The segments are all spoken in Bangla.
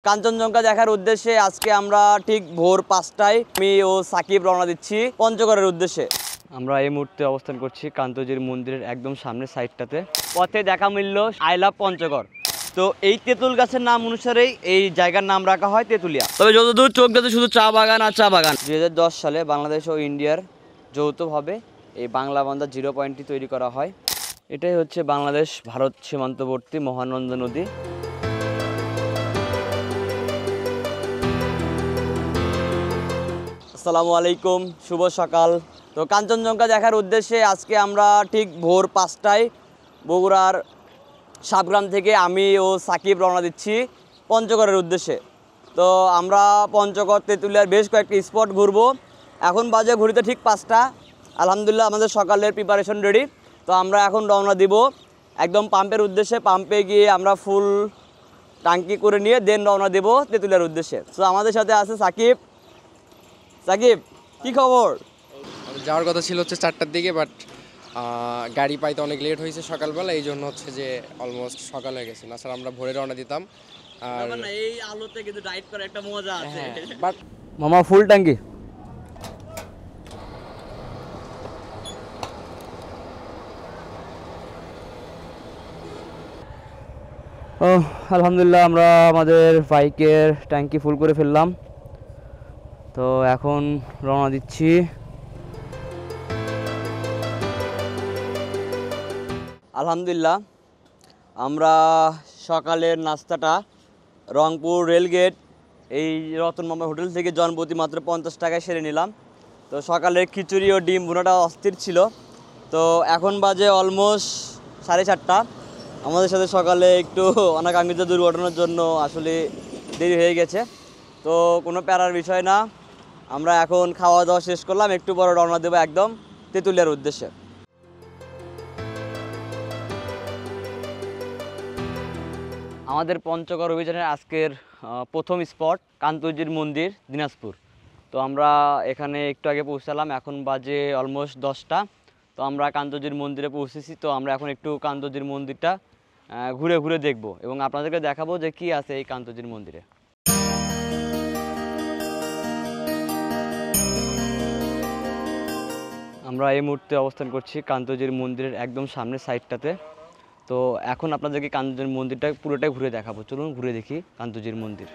কাঞ্চনজঙ্ঘা দেখার উদ্দেশ্যে আজকে আমরা ঠিক ভোর 5টায় আমি ও সাকিব রওনা দিচ্ছি পঞ্চগড়ের উদ্দেশ্যে। আমরা এই মুহূর্তে অবস্থান করছি কান্তজির মন্দিরের একদম সামনের সাইডটাতে। পথে দেখা মিলল আই লাভ পঞ্চগড়। তো এই তেঁতুল গাছের নাম অনুসারেই এই জায়গার নাম রাখা হয় তেঁতুলিয়া। তবে যতদূর চোখ যাচ্ছে শুধু চা বাগান আর চা বাগান। 2010 সালে বাংলাদেশ ও ইন্ডিয়ার যৌথভাবে এই বাংলা বান্দা জিরো পয়েন্টটি তৈরি করা হয়। এটাই হচ্ছে বাংলাদেশ ভারত সীমান্তবর্তী মহানন্দা নদী। আসসালামু আলাইকুম, শুভ সকাল। তো কাঞ্চনজঙ্ঘা দেখার উদ্দেশ্যে আজকে আমরা ঠিক ভোর 5টায় বগুড়ার সাবগ্রাম থেকে আমি ও সাকিব রওনা দিচ্ছি পঞ্চগড়ের উদ্দেশ্যে। তো আমরা পঞ্চগড় তেঁতুলিয়ার বেশ কয়েকটি স্পট ঘুরবো। এখন বাজে ঘুরিতে ঠিক 5টা। আলহামদুলিল্লাহ আমাদের সকালের প্রিপারেশন রেডি। তো আমরা এখন রওনা দিব একদম পাম্পের উদ্দেশ্যে। পাম্পে গিয়ে আমরা ফুল ট্যাঙ্কি করে নিয়ে দেন রওনা দেব তেঁতুলিয়ার উদ্দেশ্যে। তো আমাদের সাথে আছে সাকিব। সাকিব, কি খবর? যাওয়ার কথা ছিল হচ্ছে 4টার দিকে, বাট গাড়ি পাইতে অনেক লেট হয়েছে সকালবেলা, এই জন্য হচ্ছে যে অলমোস্ট সকাল হয়ে গেছে। না স্যার, আমরা ভোরে রওনা দিতাম। আর এই আলোতে কিন্তু রাইড করার একটা মজা আছে। বাট মামা ফুল ট্যাঙ্কি। ও আলহামদুলিল্লাহ আমরা আমাদের বাইকের ট্যাঙ্কি ফুল করে ফেললাম। তো এখন রওনা দিচ্ছি। আলহামদুলিল্লাহ আমরা সকালের নাস্তাটা রংপুর রেলগেট এই রতন মামা হোটেল থেকে জনপ্রতি মাত্র 50 টাকায় সেরে নিলাম। তো সকালের খিচুড়ি ও ডিম ভুনাটা অস্থির ছিল। তো এখন বাজে অলমোস্ট 4:30। আমাদের সাথে সকালে একটু অনাকাঙ্ক্ষিত দুর্ঘটনার জন্য আসলে দেরি হয়ে গেছে। তো কোনো প্যারার বিষয় না, আমরা এখন খাওয়া দাওয়া শেষ করলাম, একটু পরে রওনা দেবো একদম তেঁতুলিয়ার উদ্দেশ্যে। আমাদের পঞ্চগড় অভিযানের আজকের প্রথম স্পট কান্তজির মন্দির, দিনাজপুর। তো আমরা এখানে একটু আগে পৌঁছালাম, এখন বাজে অলমোস্ট 10টা। তো আমরা কান্তজির মন্দিরে পৌঁছেছি। তো আমরা এখন একটু কান্তজির মন্দিরটা ঘুরে ঘুরে দেখব এবং আপনাদেরকে দেখাবো যে কি আছে এই কান্তজির মন্দিরে। আমরা এই মুহূর্তে অবস্থান করছি কান্তজির মন্দিরের একদম সামনের সাইডটাতে। তো এখন আপনাদেরকে কান্তজির মন্দিরটা পুরোটাই ঘুরে দেখাবো। চলুন ঘুরে দেখি কান্তজির মন্দির।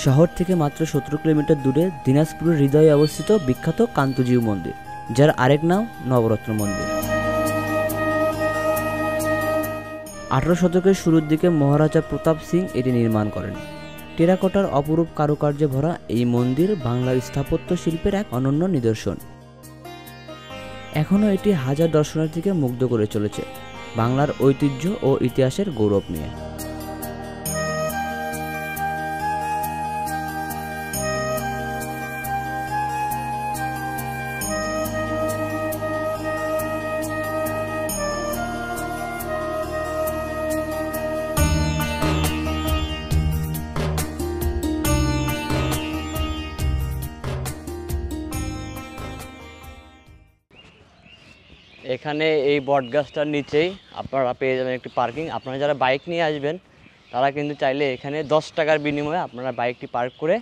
শহর থেকে মাত্র 17 কিলোমিটার দূরে দিনাজপুরের হৃদয়ে অবস্থিত বিখ্যাত কান্তজিউ মন্দির, যার আরেক নাম নবরত্ন মন্দির। 18 শতকের শুরুর দিকে মহারাজা প্রতাপ সিং এটি নির্মাণ করেন। টেরাকোটার অপরূপ কারুকার্যে ভরা এই মন্দির বাংলার স্থাপত্য শিল্পের এক অনন্য নিদর্শন। এখনও এটি হাজার দর্শনার্থীকে মুগ্ধ করে চলেছে বাংলার ঐতিহ্য ও ইতিহাসের গৌরব নিয়ে। এখানে এই বটগাছটার নিচেই আপনারা পেয়ে যাবেন একটি পার্কিং। আপনারা যারা বাইক নিয়ে আসবেন তারা কিন্তু চাইলে এখানে 10 টাকার বিনিময়ে আপনারা বাইকটি পার্ক করে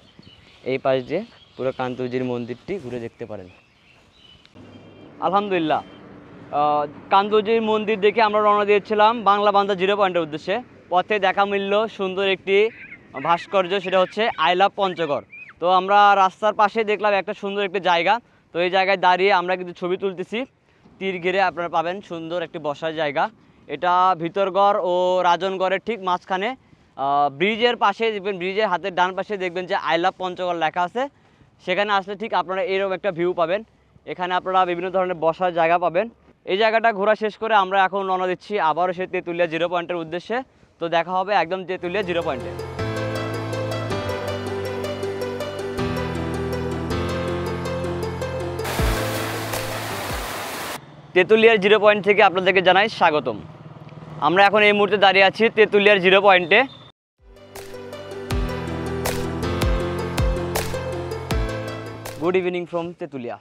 এই পাশ দিয়ে পুরো কান্তজির মন্দিরটি ঘুরে দেখতে পারেন। আলহামদুলিল্লাহ কান্তজির মন্দির দেখে আমরা রওনা দিয়েছিলাম বাংলা বান্দা জিরো পয়েন্টের উদ্দেশ্যে। পথে দেখা মিলল সুন্দর একটি ভাস্কর্য, সেটা হচ্ছে আই লাভ পঞ্চগড়। তো আমরা রাস্তার পাশে দেখলাম একটা সুন্দর একটি জায়গা। তো এই জায়গায় দাঁড়িয়ে আমরা কিন্তু ছবি তুলতেছি। তীর ঘিরে আপনারা পাবেন সুন্দর একটি বসার জায়গা। এটা ভিতরগড় ও রাজনগড়ের ঠিক মাঝখানে ব্রিজের পাশে দেখবেন, ব্রিজের হাতের ডান পাশে দেখবেন যে আই লাভ পঞ্চগড় লেখা আছে। সেখানে আসলে ঠিক আপনারা এরকম একটা ভিউ পাবেন। এখানে আপনারা বিভিন্ন ধরনের বসার জায়গা পাবেন। এই জায়গাটা ঘোরা শেষ করে আমরা এখন রওনা দিচ্ছি আবারও সেই তেঁতুলিয়া জিরো পয়েন্টের উদ্দেশ্যে। তো দেখা হবে একদম তেঁতুলিয়া জিরো পয়েন্টে। তেঁতুলিয়ার জিরো পয়েন্ট থেকে আপনাদেরকে জানাই স্বাগতম। আমরা এখন এই মুহূর্তে দাঁড়িয়ে আছি তেঁতুলিয়ার জিরো পয়েন্টে। Good evening from Tetulia.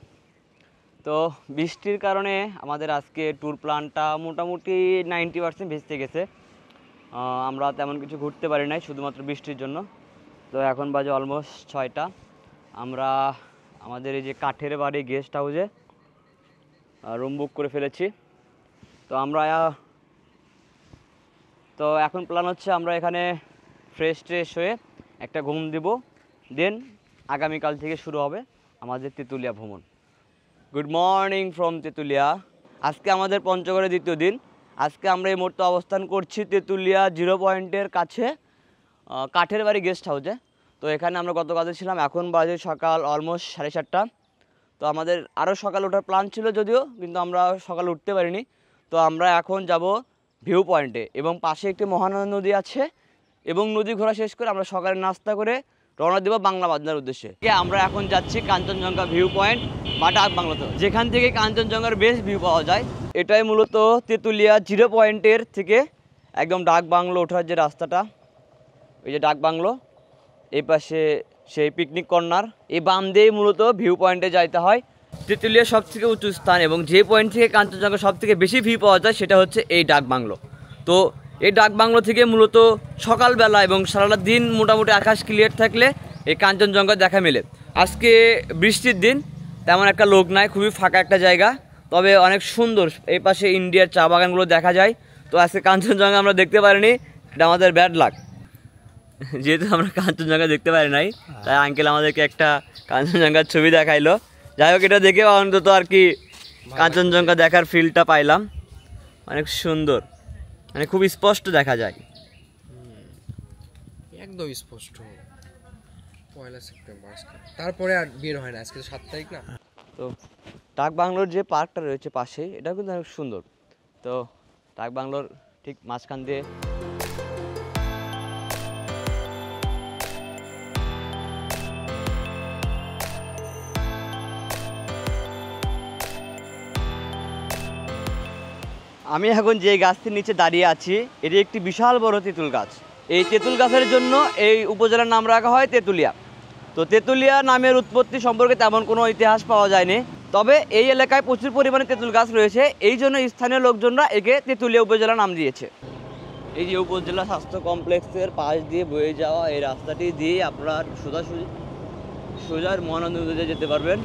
তো বৃষ্টির কারণে আমাদের আজকে ট্যুর প্ল্যানটা মোটামুটি 90% ভেস্তে গেছে। আমরা তেমন কিছু ঘুরতে পারি নাই শুধুমাত্র বৃষ্টির জন্য। তো এখন বাজে অলমোস্ট 6টা। আমরা আমাদের এই যে কাঠের বাড়ি গেস্ট হাউসে রুম বুক করে ফেলেছি। তো এখন প্ল্যান হচ্ছে আমরা এখানে ফ্রেশ হয়ে একটা ঘুম দিব, দেন আগামীকাল থেকে শুরু হবে আমাদের তেঁতুলিয়া ভ্রমণ। Good morning from Tetulia. আজকে আমাদের পঞ্চগড়ের দ্বিতীয় দিন। আজকে আমরা এই মুহূর্তে অবস্থান করছি তেঁতুলিয়া 0 পয়েন্টের কাছে কাঠের বাড়ি গেস্ট হাউসে। তো এখানে আমরা গতকালকে ছিলাম। এখন বাজে সকাল অলমোস্ট 7:30। তো আমাদের আরও সকাল ওঠার প্ল্যান ছিল যদিও, কিন্তু আমরা সকালে উঠতে পারিনি। তো আমরা এখন যাব ভিউ পয়েন্টে, এবং পাশে একটি মহানন্দা নদী আছে, এবং নদী ঘোরা শেষ করে আমরা সকালে নাস্তা করে রওনা দেব বাংলা বাজার উদ্দেশ্যে। আমরা এখন যাচ্ছি কাঞ্চনজঙ্ঘা ভিউ পয়েন্ট বা ডাক বাংলোতে, যেখান থেকে কাঞ্চনজঙ্ঘার বেশ ভিউ পাওয়া যায়। এটাই মূলত তেঁতুলিয়া 0 পয়েন্টের থেকে একদম ডাক বাংলো ওঠার যে রাস্তাটা, ওই যে ডাক বাংলো, এই পাশে সেই পিকনিক কর্নার, এই বাম দিয়েই মূলত ভিউ পয়েন্টে যাইতে হয়। তেঁতুলিয়া সব থেকে উঁচু স্থান, এবং যে পয়েন্ট থেকে কাঞ্চনজঙ্ঘা সব থেকে বেশি ভিউ পাওয়া যায় সেটা হচ্ছে এই ডাক বাংলো। তো এই ডাক বাংলো থেকে মূলত সকালবেলা এবং সারাটা দিন মোটামুটি আকাশ ক্লিয়ার থাকলে এই কাঞ্চনজঙ্ঘা দেখা মেলে। আজকে বৃষ্টির দিন, তেমন একটা লোক নাই, খুবই ফাঁকা একটা জায়গা, তবে অনেক সুন্দর। এই পাশে ইন্ডিয়ার চা বাগানগুলো দেখা যায়। তো আজকে কাঞ্চনজঙ্ঘা আমরা দেখতে পারিনি, এটা আমাদের ব্যাড লাক। যেহেতু আমরা কাঞ্চনজঙ্ঘা দেখতে পারি নাই, তাই আঙ্কেল আমাদেরকে একটা কাঞ্চনজঙ্ঘার ছবি দেখাইলো। যাই হোক, এটা দেখে অন্তত আর কি কাঞ্চনজঙ্ঘা দেখার ফিলটা পাইলাম। অনেক সুন্দর, মানে খুব স্পষ্ট দেখা যায়, একদম স্পষ্ট। 1 সেপ্টেম্বর আজকে, তারপরে আর বের হয় না। আজকে 7 তারিখ না। তো ডাক বাংলোর যে পার্কটা রয়েছে পাশেই, এটা কিন্তু অনেক সুন্দর। তো ডাক বাংলোর ঠিক মাঝখান দিয়ে আমি এখন যে গাছটির নিচে দাঁড়িয়ে আছি, এটি একটি বিশাল বড় তেঁতুল গাছ। এই তেঁতুল গাছের জন্য এই উপজেলার নাম রাখা হয় তেঁতুলিয়া। তো তেঁতুলিয়া নামের উৎপত্তি সম্পর্কে তেমন কোনো ইতিহাস পাওয়া যায়নি, তবে এই এলাকায় প্রচুর পরিমাণে তেঁতুল গাছ রয়েছে, এই জন্য স্থানীয় লোকজনরা একে তেঁতুলিয়া উপজেলা নাম দিয়েছে। এই যে উপজেলা স্বাস্থ্য কমপ্লেক্সের পাশ দিয়ে বয়ে যাওয়া এই রাস্তাটি দিয়ে আপনারা সোজা মহানন্দা নদীতে যেতে পারবেন।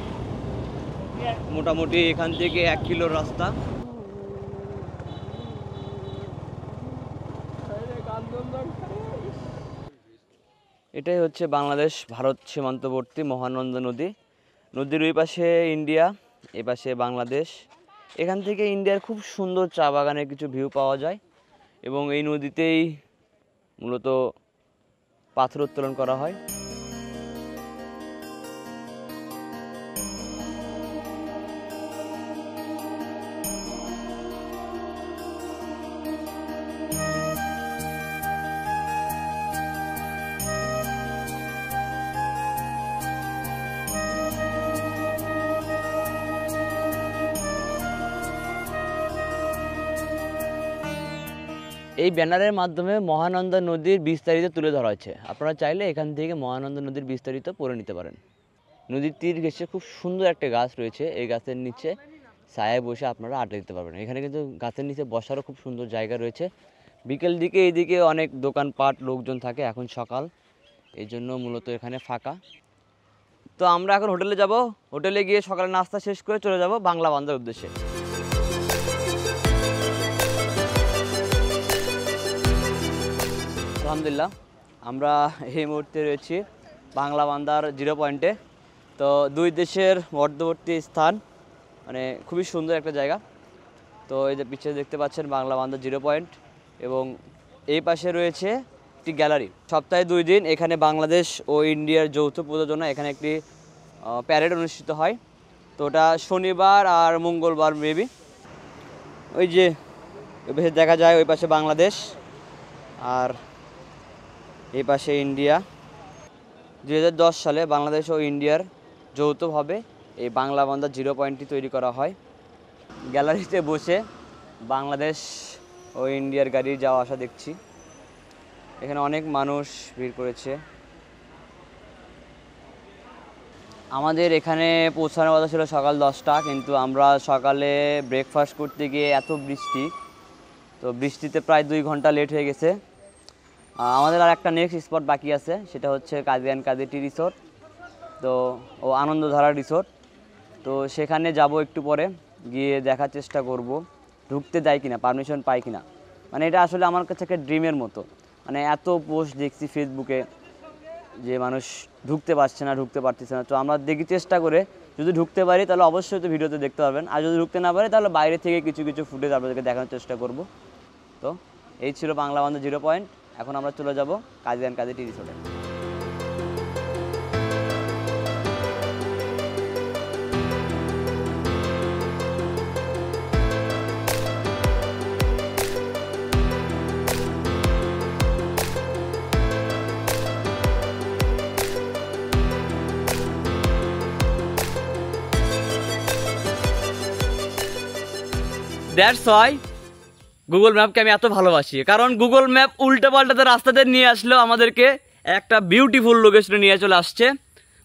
মোটামুটি এখান থেকে 1 কিলোর রাস্তা। এটাই হচ্ছে বাংলাদেশ ভারত সীমান্তবর্তী মহানন্দা নদী। নদীর ওই পাশে ইন্ডিয়া, এ পাশে বাংলাদেশ। এখান থেকে ইন্ডিয়ার খুব সুন্দর চা বাগানের কিছু ভিউ পাওয়া যায়, এবং এই নদীতেই মূলত পাথর উত্তোলন করা হয়। এই ব্যানারের মাধ্যমে মহানন্দা নদীর বিস্তারিত তুলে ধরা হয়েছে। আপনারা চাইলে এখান থেকে মহানন্দা নদীর বিস্তারিত পড়ে নিতে পারেন। নদীর তীর ঘেঁষে খুব সুন্দর একটা গাছ রয়েছে, এই গাছের নিচে ছায়ায় বসে আপনারা আড্ডা দিতে পারবেন। এখানে কিন্তু গাছের নিচে বসারও খুব সুন্দর জায়গা রয়েছে। বিকেল দিকে এইদিকে অনেক দোকানপাট লোকজন থাকে, এখন সকাল, এই জন্য মূলত এখানে ফাঁকা। তো আমরা এখন হোটেলে যাব। হোটেলে গিয়ে সকালে নাস্তা শেষ করে চলে যাব বাংলা বান্ধার উদ্দেশ্যে। আলহামদুলিল্লাহ, আমরা এই মুহূর্তে রয়েছি বাংলা বান্ধার 0 পয়েন্টে। তো দুই দেশের মধ্যবর্তী স্থান, মানে খুবই সুন্দর একটা জায়গা। তো এই যে পিছিয়ে দেখতে পাচ্ছেন বাংলা বান্ধা 0 পয়েন্ট, এবং এই পাশে রয়েছে একটি গ্যালারি। সপ্তাহে 2 দিন এখানে বাংলাদেশ ও ইন্ডিয়ার যৌথ প্রযোজনা এখানে একটি প্যারেড অনুষ্ঠিত হয়। তো ওটা শনিবার আর মঙ্গলবার মেবি। ওই যে ওই পাশে দেখা যায়, ওই পাশে বাংলাদেশ আর এই পাশে ইন্ডিয়া। 2010 সালে বাংলাদেশ ও ইন্ডিয়ার যৌথভাবে এই বাংলা বান্ধা 0 পয়েন্টটি তৈরি করা হয়। গ্যালারিতে বসে বাংলাদেশ ও ইন্ডিয়ার গাড়ি যাওয়া আসা দেখছি। এখানে অনেক মানুষ ভিড় করেছে। আমাদের এখানে পৌঁছানোর কথা ছিল সকাল 10টা, কিন্তু আমরা সকালে ব্রেকফাস্ট করতে গিয়ে এত বৃষ্টি, তো বৃষ্টিতে প্রায় 2 ঘন্টা লেট হয়ে গেছে। আমাদের আর একটা নেক্সট স্পট বাকি আছে, সেটা হচ্ছে কাজী অ্যান্ড কাজী টি রিসোর্ট তো ও আনন্দধারা রিসোর্ট। তো সেখানে যাব একটু পরে, গিয়ে দেখার চেষ্টা করব ঢুকতে দেয় কিনা, পারমিশন পাই কিনা। মানে এটা আসলে আমার কাছে একটা ড্রিমের মতো। মানে এত পোস্ট দেখছি ফেসবুকে যে মানুষ ঢুকতে পারছে না, ঢুকতে পারতেছে না। তো আমরা দেখি চেষ্টা করে, যদি ঢুকতে পারি তাহলে অবশ্যই তো ভিডিওতে দেখতে পারবেন, আর যদি ঢুকতে না পারি তাহলে বাইরে থেকে কিছু কিছু ফুটেজ আপনাদেরকে দেখানোর চেষ্টা করব। তো এই ছিল বাংলা বান্ধব 0 পয়েন্ট। এখন আমরা চলে যাব কাজী অ্যান্ড কাজী টি রিসোর্টে। দ্যাটস ওয়াই গুগল ম্যাপকে আমি এত ভালোবাসি, কারণ গুগল ম্যাপ উল্টো পাল্টাতে রাস্তাতে নিয়ে আসলেও আমাদেরকে একটা বিউটিফুল লোকেশনে নিয়ে চলে আসছে।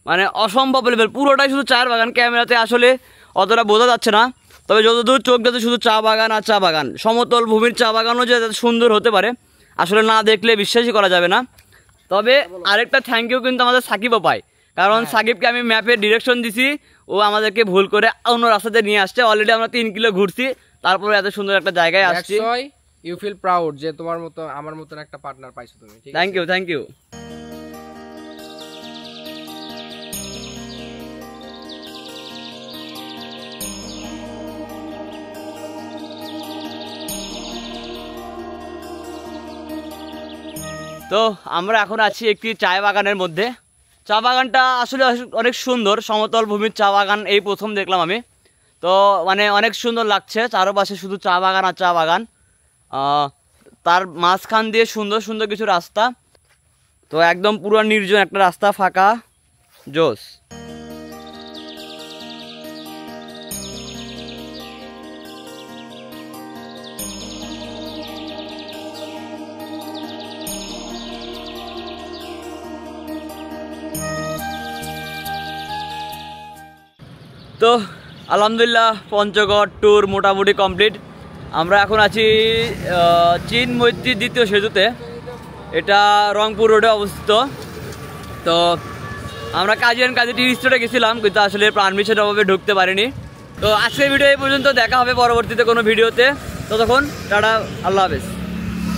মানে অসম্ভব লেভেল, পুরোটাই শুধু চায়ের বাগান। ক্যামেরাতে আসলে অতটা বোঝা যাচ্ছে না, তবে যতদূর চোখ যাচ্ছে শুধু চা বাগান আর চা বাগান। সমতল ভূমির চা বাগানও যে সুন্দর হতে পারে আসলে না দেখলে বিশ্বাসই করা যাবে না। তবে আরেকটা থ্যাংক ইউ কিন্তু আমাদের সাকিবও পায়, কারণ সাকিবকে আমি ম্যাপের ডিরেকশন দিছি, ও আমাদেরকে ভুল করে অন্য রাস্তাতে নিয়ে আসছে। অলরেডি আমরা 3 কিলো ঘুরছি, তারপরে এত সুন্দর একটা জায়গায় আসছি। ইউ ফিল প্রাউড যে তোমার মতো আমার মতন একটা পার্টনার পাইছো তুমি। Thank you, thank you. তো আমরা এখন আছি একটি চা বাগানের মধ্যে। চা বাগানটা আসলে অনেক সুন্দর, সমতল ভূমির চা বাগান এই প্রথম দেখলাম আমি। তো মানে অনেক সুন্দর লাগছে, চারপাশে শুধু চা বাগান আর চা বাগান, তার মাঝখান দিয়ে সুন্দর সুন্দর কিছু রাস্তা। তো একদম পুরো নির্জন একটা রাস্তা, ফাঁকা, জোস। তো আলহামদুলিল্লাহ পঞ্চগড় ট্যুর মোটামুটি কমপ্লিট। আমরা এখন আছি চীন মৈত্রী 2য় সেতুতে, এটা রংপুর রোডে অবস্থিত। তো আমরা কাজী অ্যান্ড কাজী টি রিসোর্টে গেছিলাম, কিন্তু আসলে পারমিশনের অভাবে ঢুকতে পারিনি। তো আজকের ভিডিও এই পর্যন্ত, দেখা হবে পরবর্তীতে কোনো ভিডিওতে। ততক্ষণ টাটা, আল্লাহ হাফেজ।